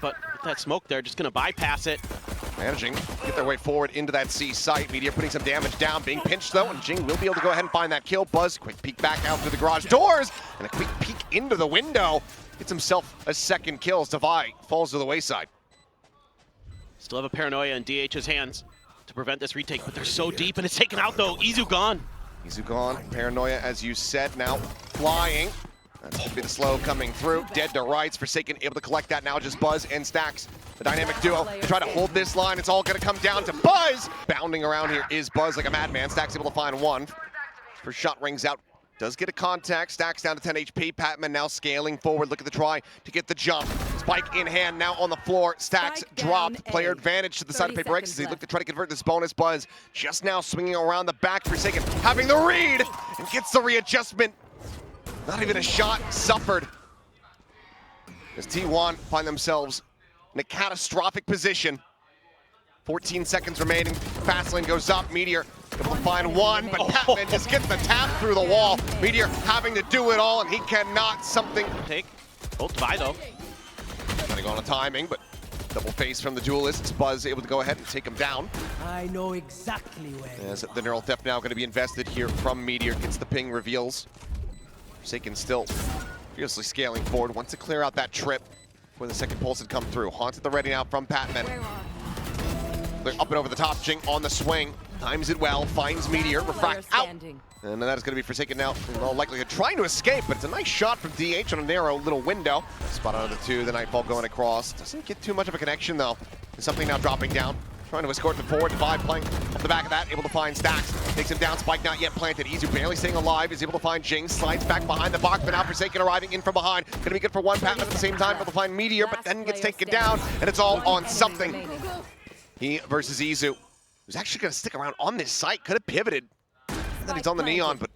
but with that smoke there, just gonna bypass it. Managing to get their way forward into that C site. Meteor putting some damage down, being pinched though, and Jinggg will be able to go ahead and find that kill. Buzz, quick peek back out through the garage doors, and a quick peek into the window. Gets himself a second kill as Devi falls to the wayside. Still have a paranoia in DH's hands to prevent this retake, but they're so deep, and it's taken out though. Izu gone. Izu gone, paranoia as you said, now flying. That's going to be the slow coming through. Dead to rights, Forsaken able to collect that now, just Buzz and stax. The dynamic duo try to hold this line. It's all going to come down to Buzz. Bounding around here is Buzz like a madman. stax able to find one. First shot rings out. Does get a contact. stax down to 10 HP. PatMen now scaling forward. Look at the try to get the jump. Spike in hand now on the floor. stax dropped. Player advantage to the side of PRX as they look to try to convert this bonus. Buzz just now swinging around the back. Forsaken having the read and gets the readjustment. Not even a shot suffered. As T1 find themselves in a catastrophic position. 14 seconds remaining. Fast lane goes up. Meteor able to find one, but PatMen just gets the tap through the wall. Meteor having to do it all, and he cannot something. Take. Both Devi though. Trying to go on a timing, but double face from the duelists. Buzz able to go ahead and take him down. I know exactly where. As the neural theft now going to be invested here from Meteor. Gets the ping, reveals. Forsaken still fiercely scaling forward. Wants to clear out that trip before the second pulse had come through. Haunted the ready now from PatMen. They're up and over the top. Jinggg on the swing. Times it well. Finds Meteor. Refract out. And that is going to be Forsaken now. In all likelihood trying to escape, but it's a nice shot from DH on a narrow little window. Spot out of the two. The Nightfall going across. Doesn't get too much of a connection though. There's something now dropping down. Trying to escort them forward. Devi playing off the back of that, able to find stax. Takes him down, Spike not yet planted. Izu barely staying alive, is able to find Jinggg. Slides back behind the box, but now Forsaken arriving in from behind. Gonna be good for one PatMen at the same time, able to find Meteor, but then gets taken down, and it's all on something. He versus Izu, who's actually gonna stick around on this site. Could have pivoted. And then he's on the Neon, but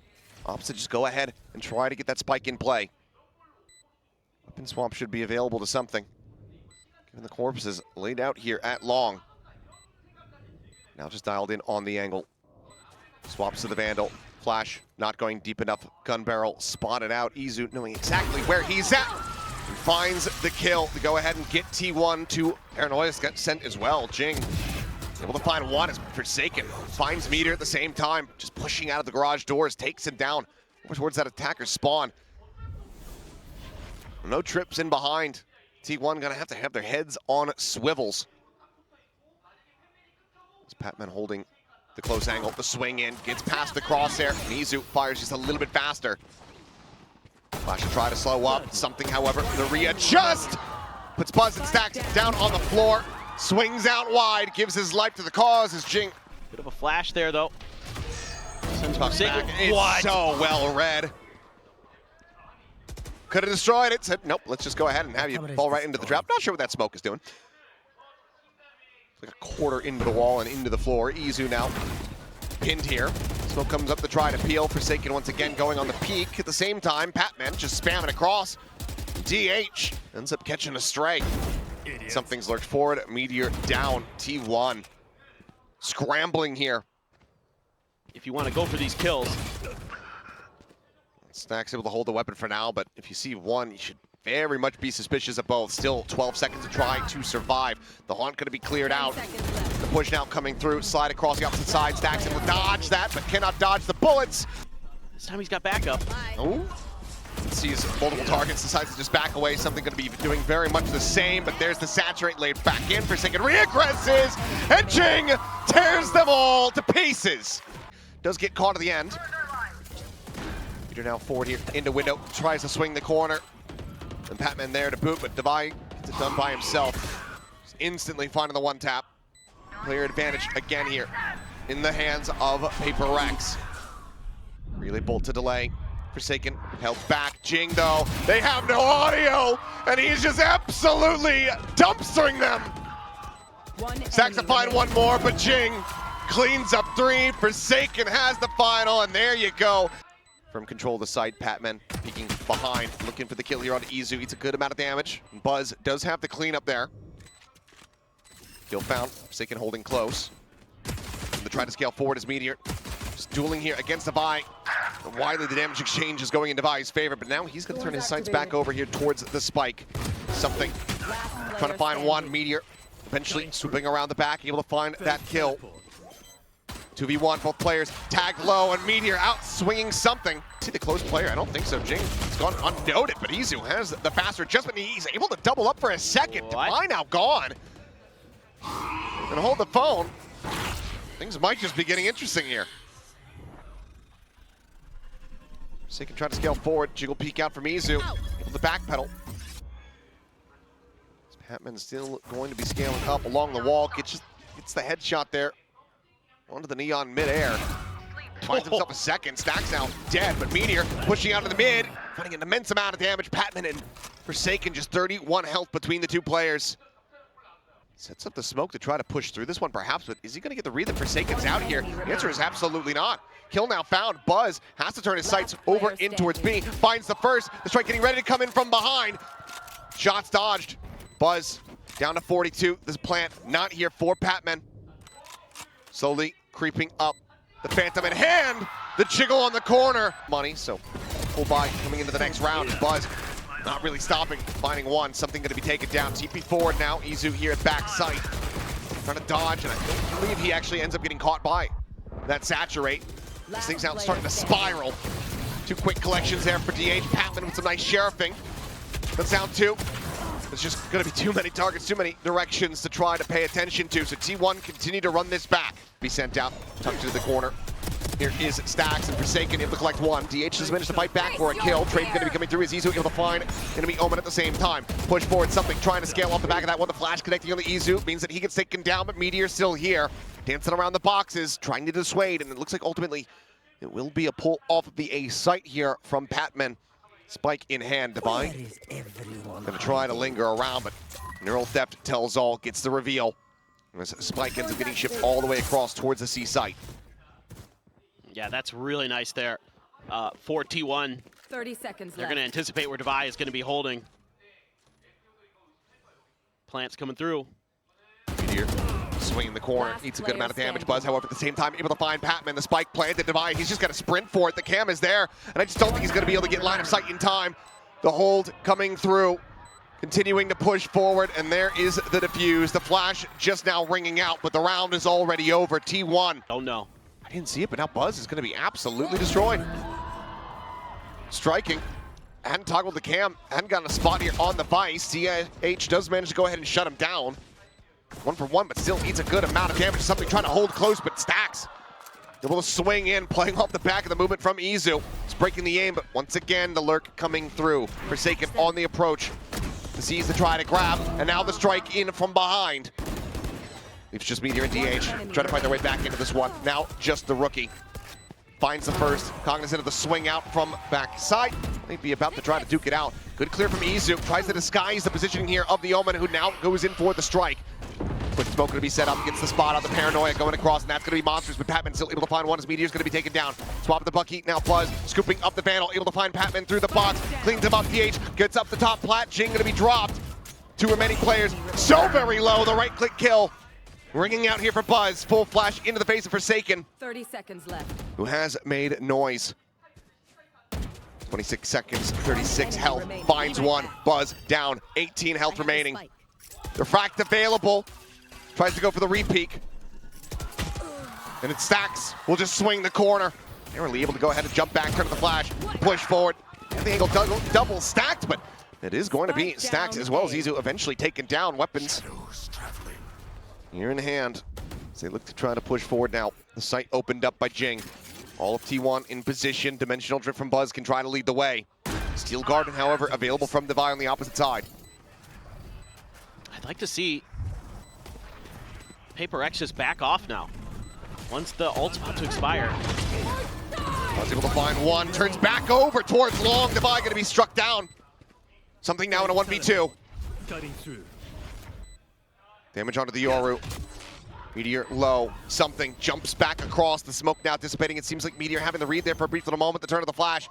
opposite just go ahead and try to get that Spike in play. Weapon swamp should be available to something. Given the corpses laid out here at long. Now just dialed in on the angle. Swaps to the Vandal. Flash not going deep enough. Gun barrel spotted out. Izu knowing exactly where he's at. He finds the kill to go ahead and get T1 to Paranoia. Got sent as well. Jinggg able to find one as Forsaken finds Meteor at the same time. Just pushing out of the garage doors. Takes him down towards that attacker spawn. No trips in behind. T1 gonna have to have their heads on swivels. PatMen holding the close angle, the swing in, gets past the crosshair. Izu fires just a little bit faster. Flash to try to slow up. Something, however, the readjust. Puts Buzz and stax down on the floor. Swings out wide, gives his life to the cause as Jinggg. Bit of a flash there though. Sends Forsaken is so well read. Could have destroyed it. Said, nope, let's just go ahead and have you fall right into the trap. Not sure what that smoke is doing. Like a quarter into the wall and into the floor. Izu now pinned here. Smoke comes up to try to peel. Forsaken once again going on the peak. At the same time, PatMen just spamming across. DH ends up catching a stray. Something's lurked forward. Meteor down. T1 scrambling here. If you want to go for these kills. stax able to hold the weapon for now, but if you see one, you should very much be suspicious of both. Still 12 seconds to try to survive. The haunt going to be cleared out. The push now coming through. Slide across the opposite side. stax able to dodge that, but cannot dodge the bullets. This time he's got backup. Oh. Sees multiple targets, decides to just back away. Something going to be doing very much the same, but there's the saturate laid back in. Forsaken reaggresses, and Jinggg tears them all to pieces. Does get caught at the end. Meteor now forward here into window, tries to swing the corner. And PatMen there to boot, but Devi gets it done by himself. Just instantly finding the one tap. Player advantage again here in the hands of PRX. Relay bolt to delay. Forsaken held back. Jinggg though, they have no audio, and he's just absolutely dumpstering them. Saxifying one more, but Jinggg cleans up three. Forsaken has the final, and there you go. From control of the site, PatMen peeking behind, looking for the kill here on Izu. Eats a good amount of damage. Buzz does have the cleanup there. Kill found. Forsaken holding close. And the try to scale forward is Meteor. Just dueling here against Devi. Widely the damage exchange is going in Devi's favor, but now he's going to turn his sights back over here towards the spike. Something trying to find one. Meteor eventually swooping around the back, able to find that kill. 2v1, both players tagged low, and Meteor out swinging something. See the close player? I don't think so. Jinggg has gone unnoted, but Izu has the faster adjustment. He's able to double up for a second. Divine now gone. Gonna hold the phone. Things might just be getting interesting here. So he can try to scale forward. Jiggle peek out from Izu. Able to backpedal. PatMen still going to be scaling up along the wall. Gets the headshot there. Onto the neon midair. Finds himself a second. Stax now dead, but Meteor pushing out of the mid, finding an immense amount of damage. PatMen and Forsaken just 31 health between the two players. Sets up the smoke to try to push through this one perhaps, but is he going to get the read that Forsaken's out here? The answer is absolutely not. Kill now found. Buzz has to turn his sights over in towards B. Finds the first. The strike getting ready to come in from behind. Shots dodged. Buzz down to 42. This plant not here for PatMen. Slowly creeping up. The Phantom in hand. The jiggle on the corner. Money, so full buy coming into the next round. Buzz not really stopping. Finding one. Something going to be taken down. TP forward now. Izu here at back sight. Trying to dodge, and I don't believe he actually ends up getting caught by that saturate. This thing's out starting to spiral. Two quick collections there for DH. PatMen with some nice sheriffing. That's down two. There's just going to be too many targets, too many directions to try to pay attention to. So T1 continue to run this back. Be sent out, tucked into the corner. Here is Stax and Forsaken able to collect one. DH has managed to fight back for a kill. Trade going to be coming through as Izu able to find enemy Omen at the same time. Push forward something, trying to scale off the back of that one. The flash connecting on the Izu means that he gets taken down, but Meteor's still here. Dancing around the boxes, trying to dissuade, and it looks like ultimately it will be a pull off of the A site here from PatMen. Spike in hand, Divine. Gonna try to linger around, but Neural Theft tells all, gets the reveal. As Spike ends up getting shipped all the way across towards the C site. Yeah, that's really nice there. For T1. 30 seconds They're left. gonna anticipate where Divine is gonna be holding. Plants coming through. Meteor swinging the corner, eats a good amount of damage. Buzz, however, at the same time, able to find PatMen. The spike planted. Divine, he's just got to sprint for it. The cam is there, and I just don't think he's going to be able to get line of sight in time. The hold coming through, continuing to push forward, and there is the defuse. The flash just now ringing out, but the round is already over. T1. Oh no. I didn't see it, but now Buzz is going to be absolutely destroyed. Striking. Hadn't toggled the cam, hadn't gotten a spot here on the Vice. CH does manage to go ahead and shut him down. 1 for 1, but still needs a good amount of damage. Something trying to hold close, but Stax able to swing in, playing off the back of the movement from Izu. It's breaking the aim, but once again, the lurk coming through. Forsaken on the approach. The C's to try to grab, and now the strike in from behind. Leaves just Meteor and DH trying to find their way back into this one. Now just the rookie. Finds the first, cognizant of the swing out from backside. They'd be about to try to duke it out. Good clear from Izu. Tries to disguise the positioning here of the Omen, who now goes in for the strike. Quick smoke going to be set up, gets the spot on the Paranoia going across, and that's going to be Monsters, but PatMen still able to find one as Meteor's going to be taken down. Swap the Buckheat, now Buzz, scooping up the Vandal, able to find PatMen through the box, cleans him up, DH, gets up the top plat, Jinggg going to be dropped. Two remaining players, so very low, the right-click kill. Ringing out here for Buzz, full flash into the face of Forsaken. 30 seconds left. Who has made noise. 26 seconds, 36 health, finds one, Buzz down, 18 health remaining. The fract available. Tries to go for the re-peek. And it Stax. Will just swing the corner. Narrowly able to go ahead and jump back, turn to the flash, push forward. And the angle double stacked, but it is going to be Stax as well as Izu eventually taken down. Weapons here in hand as they look to try to push forward now. The site opened up by Jinggg. All of T1 in position. Dimensional Drift from Buzz can try to lead the way. Steel Garden, however, available from Divine on the opposite side. I'd like to see PRX just back off now. Once the ult's about to expire. Was able to find one, turns back over towards long. Divine going to be struck down. Something now in a 1v2. Damage onto the Yoru. Meteor low, something jumps back across, the smoke now dissipating. It seems like Meteor having the read there for a brief little moment, the turn of the flash.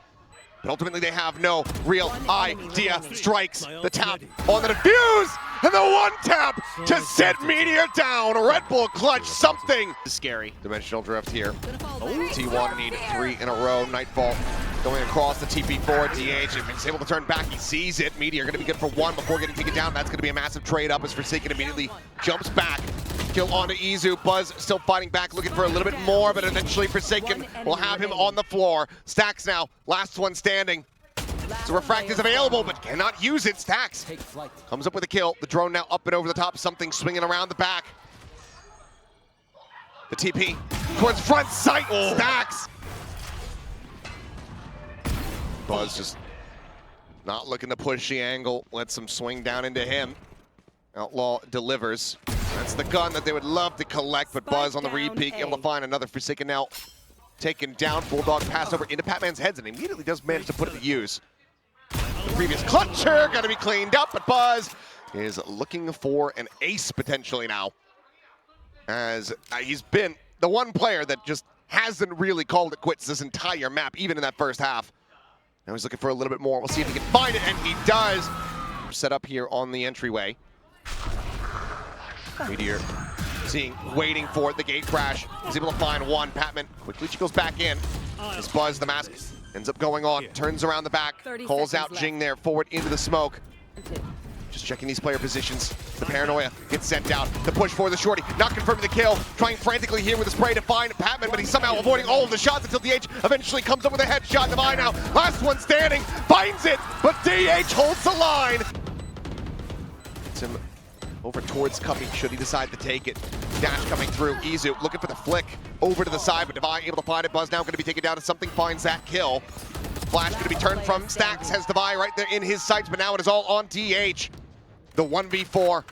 But ultimately they have no real idea. Strikes the tap on the defuse, and the one tap to set Meteor down. Red Bull clutch, something. Scary. Dimensional Drift here. T1 need 3 in a row. Nightfall Going across the TP4, DH, if he's able to turn back, he sees it. Meteor going to be good for one before getting taken down. That's going to be a massive trade up as Forsaken immediately jumps back. Kill onto Izu. Buzz still fighting back, looking for a little bit more, but eventually Forsaken will have him on the floor. Stax now, last one standing. So Refract is available, but cannot use it. Stax comes up with a kill. The drone now up and over the top, something swinging around the back. The TP towards front sight, Stax. Buzz just not looking to push the angle, lets him swing down into him. Outlaw delivers. That's the gun that they would love to collect, but Buzz on the repeat, able to find another Forsaken now. Taken down, Bulldog passed over into PatMen's heads and immediately does manage to put it to use. The previous clutcher got to be cleaned up, but Buzz is looking for an ace potentially now. As he's been the one player that just hasn't really called it quits this entire map, even in that first half. Now he's looking for a little bit more. We'll see if he can find it, and he does. Set up here on the entryway. Meteor waiting for the gate crash. He's able to find one. PatMen quickly goes back in. As Buzz, the mask, ends up going on. Turns around the back. Calls out Jinggg there, forward into the smoke. Just checking these player positions. The paranoia gets sent out. The push for the shorty, not confirming the kill. Trying frantically here with the spray to find PatMen, but he's somehow avoiding all of the shots until DH eventually comes up with a headshot. Divine now, last one standing, finds it, but DH holds the line. Gets him over towards Cuppy, should he decide to take it. Dash coming through, Izu looking for the flick over to the side, but Divine able to find it. Buzz now going to be taken down as something finds that kill. Flash going to be turned from Stax, has Divine right there in his sights, but now it is all on DH. The 1v4,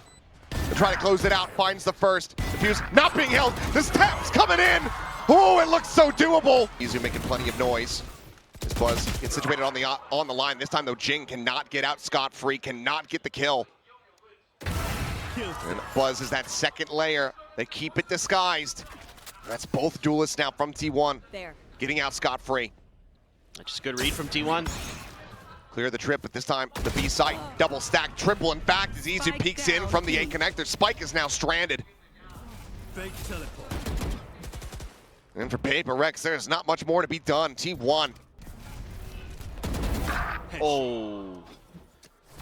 to try to close it out, finds the first. The fuse not being held, the steps coming in! Oh, it looks so doable! Izu making plenty of noise. As Buzz gets situated on the line. This time though, Jinggg cannot get out scot-free, cannot get the kill. And Buzz is that second layer. They keep it disguised. That's both duelists now from T1. Getting out scot-free. Just a good read from T1. Clear the trip, but this time the B site, double stack, triple in fact, as Izu peeks in from the A connector. Spike is now stranded. And for PRX, there's not much more to be done. T1. Oh,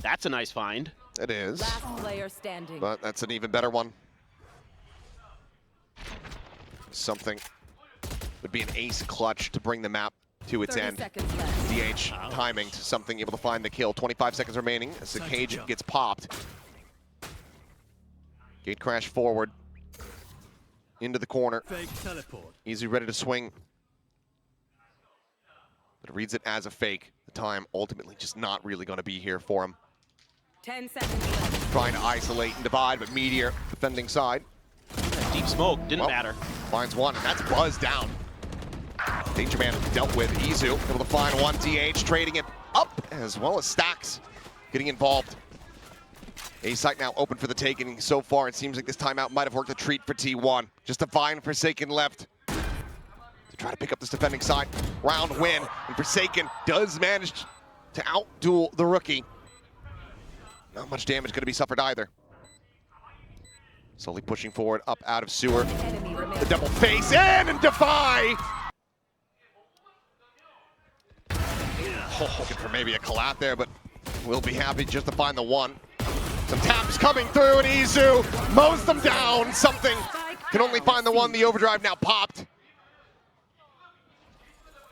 that's a nice find. It is. Last player standing. But that's an even better one. Something would be an ace clutch to bring the map to its end. DH timing to something, able to find the kill. 25 seconds remaining as the cage gets popped. Gate crash forward. Into the corner. Izu ready to swing. But reads it as a fake. The time ultimately just not really going to be here for him. 10 seconds left. Trying to isolate and divide, but Meteor defending side. Deep smoke, didn't matter. Finds one, and that's Buzz down. Danger Man dealt with. Izu able to find one. DH trading it up, as well as Stax getting involved. A site now open for the taking. So far, it seems like this timeout might have worked a treat for T1. Just a Divine Forsaken left to try to pick up this defending side. Round win, and Forsaken does manage to outduel the rookie. Not much damage going to be suffered either. Slowly pushing forward, up out of sewer. The double face in and Defy! Looking for maybe a collab there, but we'll be happy just to find the one. Some taps coming through, and Izu mows them down. Something can only find the one. The overdrive now popped.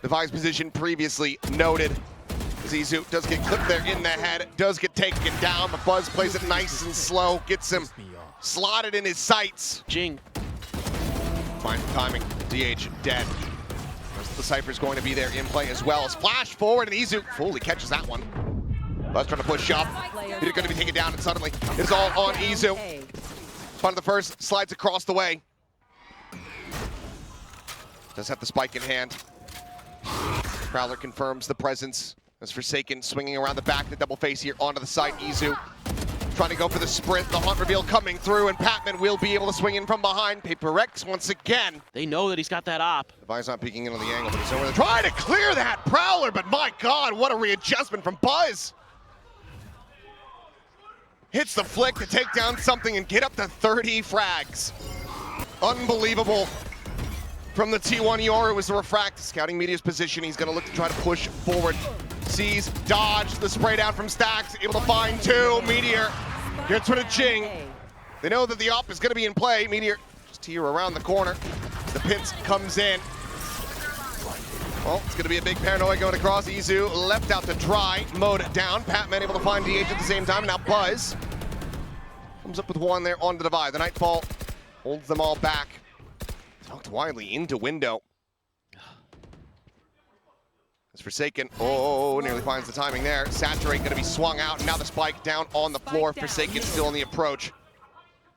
Defy's position previously noted. Izu does get clipped there in the head, does get taken down, but Buzz plays it nice and slow, gets him slotted in his sights. Jinggg. Finds the timing, DH dead. The Cypher's going to be there in play as well as flash forward, and Izu fully catches that one. Buzz trying to push up. He's going to be taken down, and suddenly it's all on Izu. Part of the first, slides across the way. Does have the spike in hand. Prowler confirms the presence as Forsaken swinging around the back, the double face here onto the side. Izu trying to go for the sprint, the haunt reveal coming through, and PatMen will be able to swing in from behind. PRX once again. They know that he's got that op. Devine's not peeking in on the angle, but he's over there trying to clear that Prowler, but my God, what a readjustment from Buzz. Hits the flick to take down something and get up to 30 frags. Unbelievable. from the T1 Yoru was the refract, scouting Meteor's position. He's gonna look to try to push forward. Sees, dodge, the spray down from stax, able to find two. Meteor gets rid of Jinggg. They know that the op is gonna be in play. Meteor just here around the corner. The pinch comes in. Well, it's gonna be a big paranoia going across. Izu left out to dry, mowed down. PatMen able to find DH at the same time. Now Buzz comes up with one there on the divide. The Nightfall holds them all back. Tucked widely into window. It's Forsaken. Oh, nearly finds the timing there. Saturate gonna be swung out. And now the spike down on the floor. Forsaken still on the approach.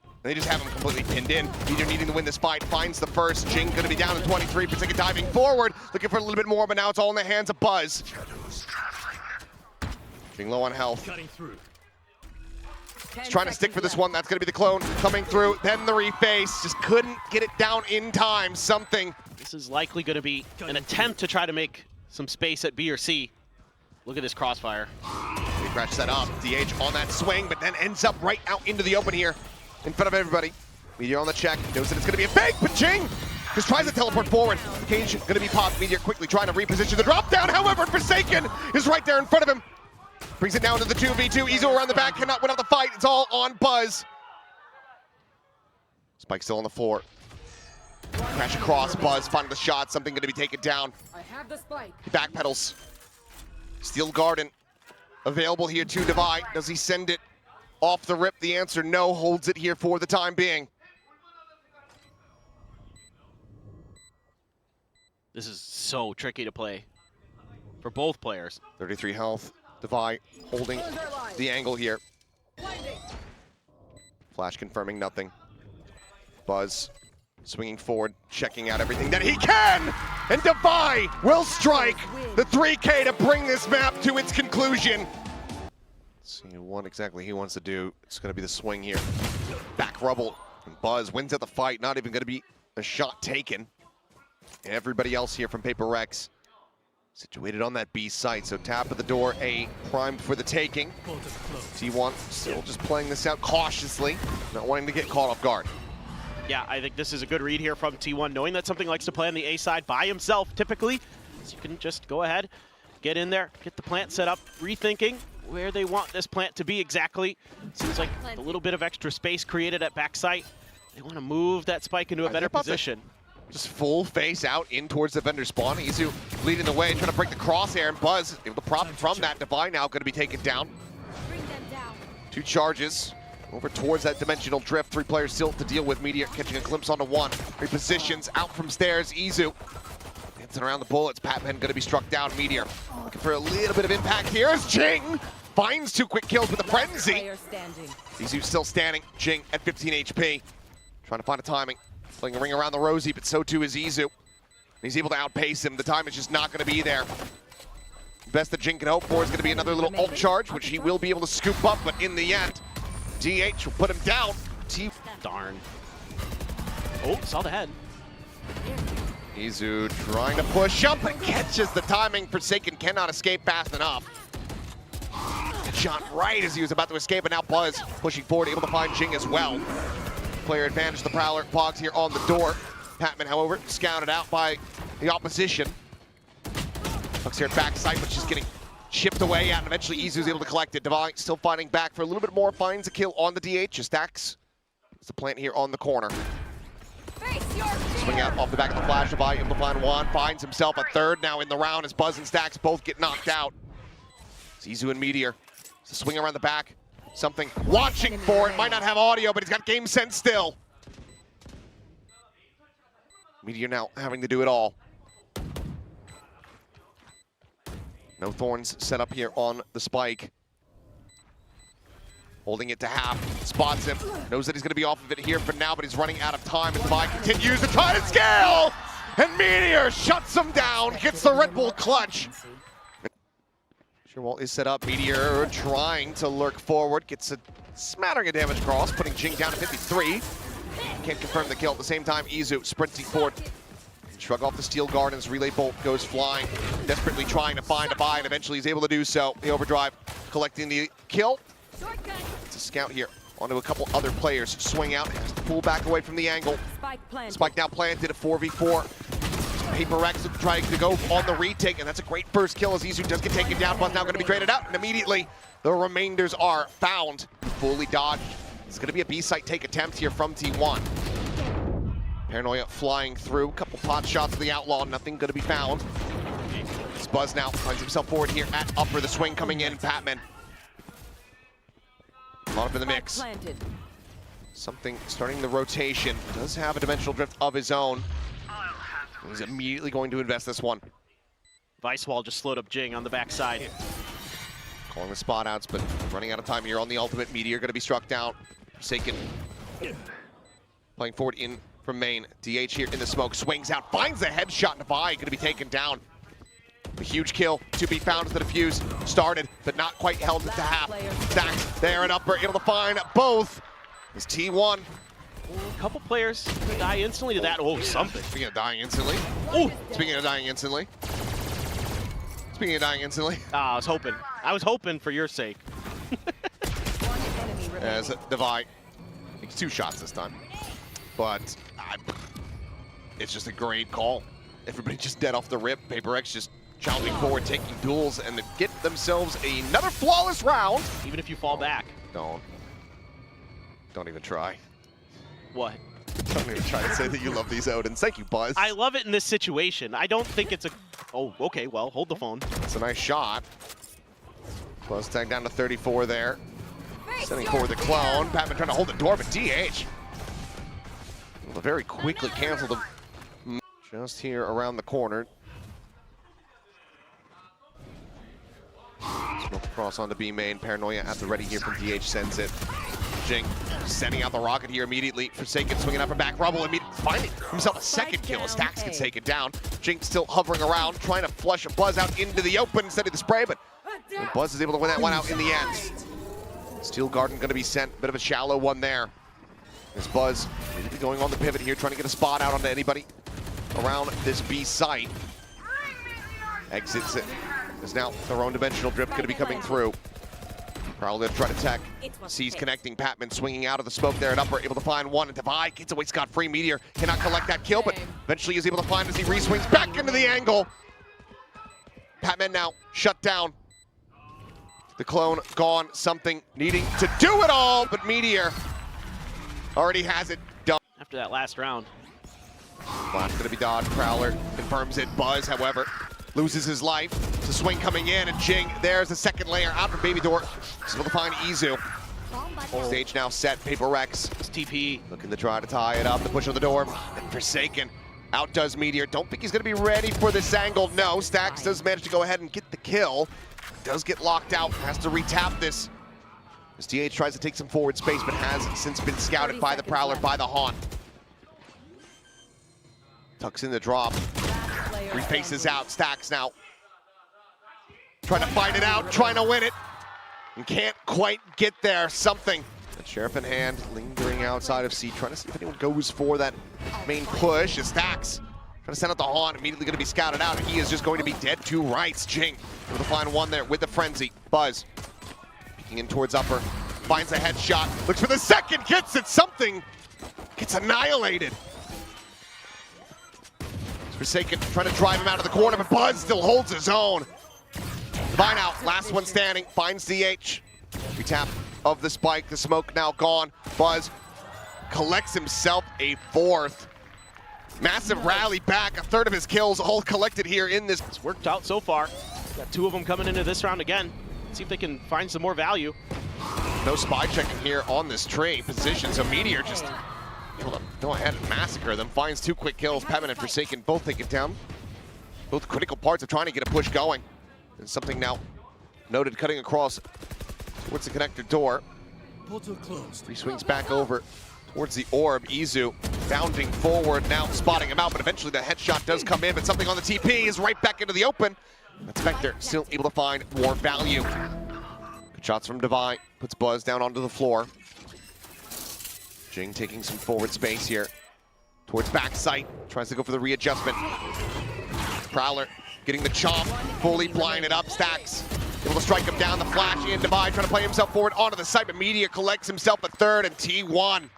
And they just have him completely pinned in. Meteor needing to win this fight. Finds the first. Jinggg gonna be down to 23. Forsaken diving forward. Looking for a little bit more, but now it's all in the hands of Buzz. Being low on health. He's trying to stick for this one. That's gonna be the clone coming through. Then the reface. Just couldn't get it down in time. Something. This is likely going to be an attempt to try to make some space at B or C. Look at this crossfire. He crashed that up. DH on that swing, but then ends up right out into the open here in front of everybody. Meteor on the check. Knows that it's going to be a fake, but Jinggg just tries to teleport forward. Cage going to be popped. Meteor quickly trying to reposition the drop down. However, Forsaken is right there in front of him. Brings it down to the 2v2. Izu around the back, cannot win out the fight. It's all on Buzz. Spike still on the floor. Crash across, Buzz finding the shot. Something going to be taken down. I have the spike. He backpedals. Steel Garden available here to Divide. Does he send it off the rip? The answer no. Holds it here for the time being. This is so tricky to play for both players. 33 health. Divide holding the angle here. Flash confirming nothing. Buzz swinging forward, checking out everything that he can! And Defy will strike the 3K to bring this map to its conclusion. Let's see what exactly he wants to do. It's going to be the swing here. Back rubble. And Buzz wins at the fight. Not even going to be a shot taken. And everybody else here from PRX situated on that B site. So tap of the door, A primed for the taking. T1 still just playing this out cautiously, not wanting to get caught off guard. Yeah, I think this is a good read here from T1, knowing that something likes to play on the A side by himself, typically. So you can just go ahead, get in there, get the plant set up, rethinking where they want this plant to be exactly. Seems like a little bit of extra space created at backside. They want to move that spike into a better position. Just full face out in towards the vendor spawn. Izu leading the way, trying to break the crosshair, and Buzz able to prop from that. Divine now going to be taken down. Bring them down. 2 charges. Over towards that dimensional drift. 3 players still to deal with. Meteor catching a glimpse onto one. Repositions out from stairs. Izu dancing around the bullets. PatMen going to be struck down. Meteor looking for a little bit of impact here. As Jinggg finds 2 quick kills with a frenzy. Izu still standing. Jinggg at 15 HP. Trying to find a timing. Playing a ring around the rosy, but so too is Izu. He's able to outpace him. The time is just not going to be there. Best that Jinggg can hope for is going to be another little ult charge, which he will be able to scoop up, but in the end, DH will put him down. Darn. Oh, saw the head. Izu trying to push up and catches the timing. Forsaken cannot escape fast enough. Shot right as he was about to escape, and now Buzz pushing forward, able to find Jinggg as well. Player advantage, the Prowler. Pogs here on the door. PatMen, however, scouted out by the opposition. Looks here at backside, but she's getting chipped away at, and eventually Izu's able to collect it. Divine still fighting back for a little bit more, finds a kill on the DH. Stax. It's the plant here on the corner. Swing out off the back of the flash. Divine able to find one, finds himself a third now in the round as Buzz and Stax both get knocked out. It's Izu and Meteor. It's a swing around the back. Something watching for it. Might not have audio, but he's got game sense still. Meteor now having to do it all. No thorns set up here on the spike. Holding it to half. Spots him. Knows that he's going to be off of it here for now, but he's running out of time. And Divine continues to try to scale. And Meteor shuts him down. Gets the Red Bull clutch. Wall is set up. Meteor trying to lurk forward. Gets a smattering of damage across, putting Jinggg down to 53. Can't confirm the kill. At the same time, Izu sprinting forward. Shrug off the Steel Gardens. Relay Bolt goes flying. Desperately trying to find a buy, and eventually he's able to do so. The overdrive collecting the kill. It's a scout here onto a couple other players. Swing out. Has to pull back away from the angle. Spike now planted. A 4v4. PRX trying to go on the retake, and that's a great first kill as Izu does get taken down. Buzz now going to be traded out, and immediately the remainders are found. Fully dodged. It's going to be a B-site take attempt here from T1. Paranoia flying through, couple pot shots to the Outlaw, nothing going to be found. As Buzz now finds himself forward here at upper, the swing coming in, PatMen. Up in the mix. Something starting the rotation. Does have a dimensional drift of his own. He's immediately going to invest this one. Vice Wall just slowed up Jinggg on the backside. Calling the spot outs, but running out of time here on the ultimate. Meteor going to be struck down. Forsaken. Playing forward in from main. DH here in the smoke. Swings out. Finds the headshot. Nevi going to be taken down. A huge kill to be found as the defuse started, but not quite held it to half. Stax there and upper, able to find both. It's T1. A couple players die instantly to that. Oh, something. Speaking of dying instantly. Oh, Speaking of dying instantly. Speaking of dying instantly. I was hoping for your sake. As Nevi takes 2 shots this time. But it's just a great call. Everybody just dead off the rip. PRX just challenging forward, taking duels, and they get themselves another flawless round. Even if you fall back. Don't even try. What? Don't even try to say that you love these Odins. Thank you, Buzz. I love it in this situation. I don't think it's a... Oh, okay, well, hold the phone. It's a nice shot. Buzz tagged down to 34 there. Sending forward the clone. PatMen trying to hold the door, but DH very quickly canceled him. Just here around the corner. Smoke across onto B main. Paranoia at the ready here from DH sends it. Jinggg sending out the rocket here immediately. Forsaken swinging up and back. Rubble immediately finding himself a second kill. Stax can take it down. Jinggg still hovering around, trying to flush a Buzz out into the open instead of the spray, but Buzz is able to win that one out in the end. Steel Garden going to be sent. Bit of a shallow one there. As Buzz immediately going on the pivot here, trying to get a spot out onto anybody around this B site. Exits it. Is now their own dimensional drift going to be coming through. Prowler going to try to tech. Sees connecting. PatMen swinging out of the smoke there at upper, able to find one. And Nevi gets away scot-free. Meteor cannot collect that kill, but eventually is able to find as he re-swings back into the angle. PatMen now shut down. The clone gone. Something needing to do it all, but Meteor already has it done. After that last round. Flash going to be dodged. Prowler confirms it. Buzz, however, loses his life. It's a swing coming in, and Jinggg, there's the second layer out from Meteor. He's able to find Izu. Stage now set. PRX. It's TP. Looking to try to tie it up. The push on the door. And Forsaken outdoes Meteor. Don't think he's going to be ready for this angle. No, Stax does manage to go ahead and get the kill. Does get locked out. Has to retap this. As DH tries to take some forward space, but has since been scouted by the Prowler, by the Haunt. Tucks in the drop. Refaces out. Stax now trying to fight it out, trying to win it, and can't quite get there. Something. The Sheriff in hand, lingering outside of C, trying to see if anyone goes for that main push. As Stax trying to send out the Haunt, immediately going to be scouted out, and he is just going to be dead to rights. Jinggg able to find one there with the Frenzy. Buzz peeking in towards upper, finds a headshot, looks for the second, gets it. Something gets annihilated. Forsaken trying to drive him out of the corner, but Buzz still holds his own. Divine out, last one standing, finds DH. Retap of the spike, the smoke now gone. Buzz collects himself a 4th. Massive rally back, a 3rd of his kills all collected here in this. It's worked out so far. Got 2 of them coming into this round again. See if they can find some more value. No spy checking here on this trade position, so Meteor just able to go ahead and massacre them. Finds 2 quick kills. PatMen and Forsaken both take it down. Both critical parts of trying to get a push going. And something now noted cutting across towards the connector door. Portal closed. He swings back over towards the orb. Izu bounding forward, now spotting him out, but eventually the headshot does come in, but something on the TP is right back into the open. That's Spectre still able to find more value. Good shots from Divine, puts Buzz down onto the floor. Jinggg taking some forward space here towards backside, tries to go for the readjustment. Prowler getting the chomp, fully blinded up. Stax able to strike him down. The flash in. Divine trying to play himself forward onto the site, but Meteor collects himself a 3rd, and T1.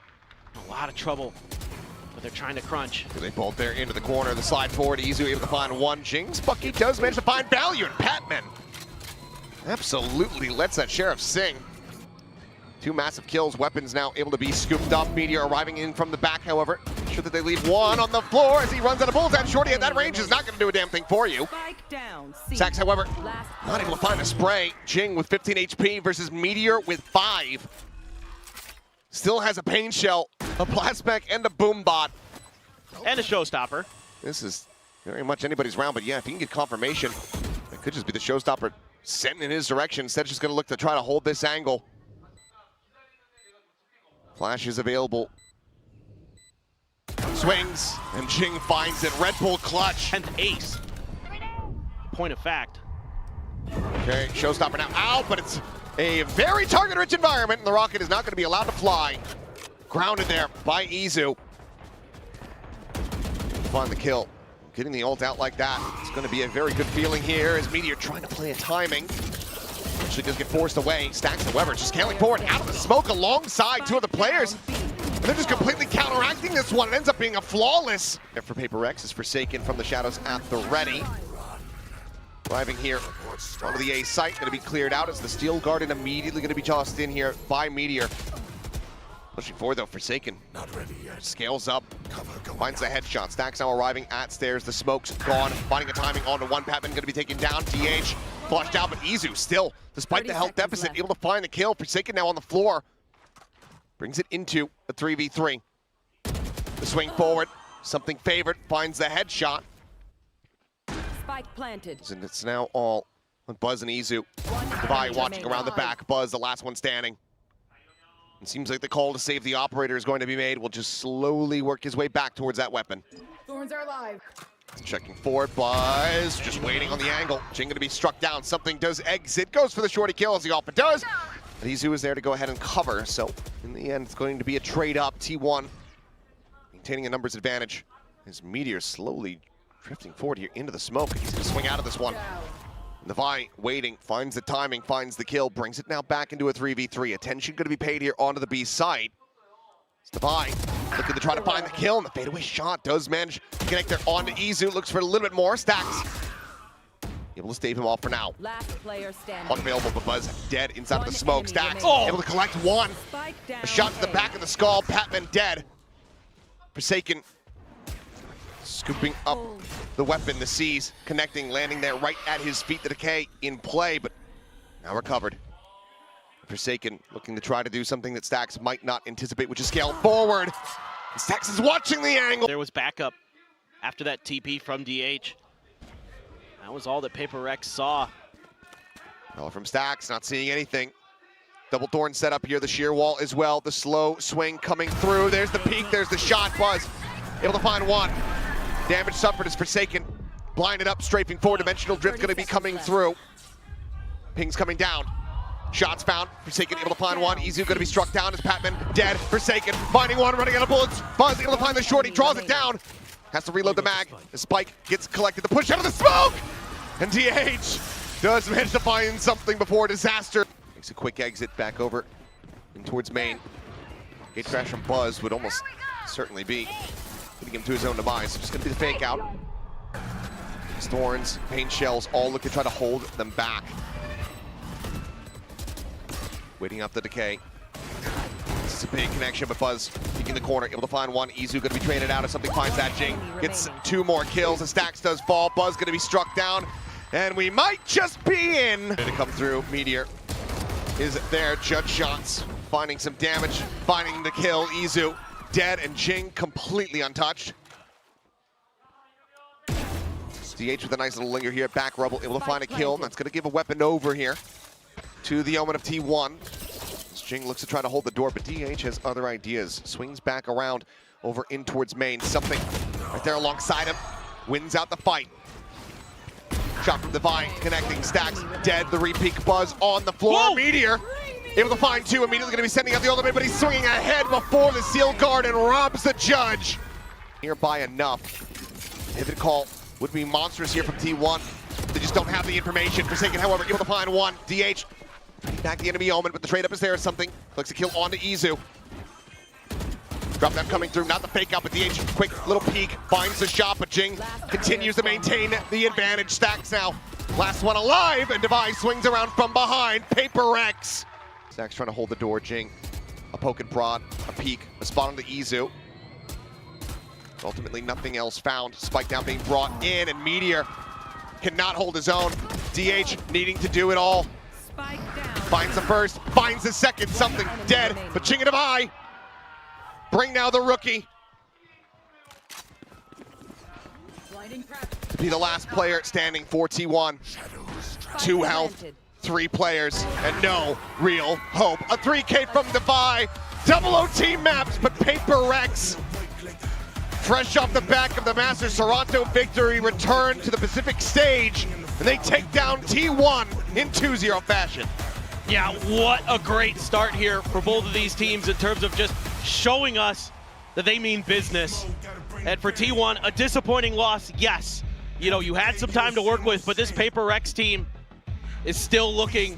A lot of trouble but they're trying to crunch. They bolt there into the corner. The slide forward. Izu able to find one. Jinggg. Bucky does manage to find value, and PatMen absolutely lets that Sheriff sing. 2 massive kills. Weapons now able to be scooped up. Meteor arriving in from the back, however. Sure that they leave one on the floor as he runs out of bullets. And Shorty at that range is not going to do a damn thing for you. Stax, however, not able to find a spray. Jinggg with 15 HP versus Meteor with 5. Still has a pain shell, a plasmec, and a boom bot. And a showstopper. This is very much anybody's round, but yeah, if he can get confirmation, it could just be the showstopper sent in his direction. Instead, just going to look to try to hold this angle. Flash is available. Swings, and Jinggg finds it. Red Bull clutch. 10th ace. Point of fact. Okay, showstopper now out, but it's a very target-rich environment, and the rocket is not going to be allowed to fly. Grounded there by Izu. Find the kill. Getting the ult out like that, it's going to be a very good feeling here as Meteor trying to play a timing. Actually does get forced away. Stax, however, just scaling forward out of the smoke alongside 2 other players. And they're just completely counteracting this one. It ends up being a flawless. And for PRX is Forsaken from the shadows at the ready. Arriving here onto the A site, going to be cleared out as the Steel Garden immediately going to be tossed in here by Meteor. Pushing forward though, Forsaken. Not ready yet. Scales up, finds the headshot. Stax now arriving at stairs. The smoke's gone. Finding a timing onto one. PatMen going to be taken down. DH flushed out, but Izu still, despite the health deficit, left. able to find the kill. Forsaken now on the floor. Brings it into a 3v3. The swing forward, something favored, finds the headshot. Spike planted. And it's now all on Buzz and Izu. Devi watching around the back. Buzz, the last one standing. It seems like the call to save the operator is going to be made. Will just slowly work his way back towards that weapon. Thorns are alive. Checking forward, Buzz just waiting on the angle. Jinggg going to be struck down. Something does exit. Goes for the shorty kill as he often does. But Izu is there to go ahead and cover. So in the end, it's going to be a trade up. T1 maintaining a numbers advantage. His Meteor slowly drifting forward here into the smoke. He's going to swing out of this one. Devi waiting, finds the timing, finds the kill, brings it now back into a 3v3. Attention going to be paid here onto the B site. It's Devi looking to try to find the kill, and the fadeaway shot does manage to connect there onto Izu. Looks for a little bit more. Stax able to stave him off for now. Last player standing. Unavailable, but Buzz dead inside of the smoke. Stax remaining. able to collect one. Spike down. A shot to the back of the skull. PatMen dead. Forsaken scooping up the weapon, the C's connecting, landing there right at his feet. The decay in play, but now recovered. Forsaken looking to try to do something that Stax might not anticipate, which is scale forward. And Stax is watching the angle. There was backup after that TP from DH. That was all that PRX saw. Well, from Stax, not seeing anything. Double Thorn set up here, the sheer wall as well. The slow swing coming through. There's the peek, there's the shot. Buzz able to find one. Damage suffered is Forsaken. Blinded up, strafing forward. Dimensional drift going to be coming through. Ping's coming down. Shots found. Forsaken able to find one. Izu going to be struck down as PatMen dead. Forsaken finding one, running out of bullets. Buzz able to find the shorty, draws it down. Has to reload the mag. The spike gets collected. The push out of the smoke! And DH does manage to find something before disaster. Makes a quick exit back over and towards main. Gate crash from Buzz would almost certainly be leading him to his own demise. Just going to be the fake out. These Thorns, pain shells, all look to try to hold them back. Waiting up the decay. This is a big connection, but Buzz peeking the corner, able to find one. Izu going to be traded out if something finds that. Jinggg gets 2 more kills. The Stax does fall. Buzz going to be struck down, and we might just be in. To come through, Meteor is there. Judge shots, finding some damage, finding the kill. Izu dead, and Jinggg completely untouched. DH with a nice little linger here. Back rubble, able to find a kill. And that's going to give a weapon over here to the Omen of T1. Jinggg looks to try to hold the door, but DH has other ideas. Swings back around over in towards main. Something right there alongside him. Wins out the fight. Shot from Devi, connecting. Stax dead. The re-peek. Buzz on the floor. Whoa! Meteor able to find 2. Immediately going to be sending out the ultimate, but he's swinging ahead before the Seal Guard and robs the judge. Nearby enough. Pivot call would be monstrous here from T1. They just don't have the information. Forsaken, however, able to find one. DH back the enemy Omen, but the trade up is there. Something clicks a kill onto Izu. Drop them coming through, not the fake out, but DH, quick little peek, finds the shot, but Jinggg continues to maintain the advantage. Stax now, last one alive, and Devi swings around from behind. PRX. Stax trying to hold the door, Jinggg. A poke and prod, a peek, a spot on the Izu. Ultimately, nothing else found. Spike now being brought in, and Meteor cannot hold his own. DH needing to do it all. Spike down. Finds the first, finds the second, something dead, but Jinggg and Devi bring now the rookie to be the last player standing for T1. 2 health, 3 players, and no real hope. A 3K from Devi, double OT maps, but PRX, fresh off the back of the Masters Toronto victory, return to the Pacific stage, and they take down T1 in 2-0 fashion. Yeah, what a great start here for both of these teams in terms of just showing us that they mean business. And for T1, a disappointing loss, yes. You know, you had some time to work with, but this PRX team is still looking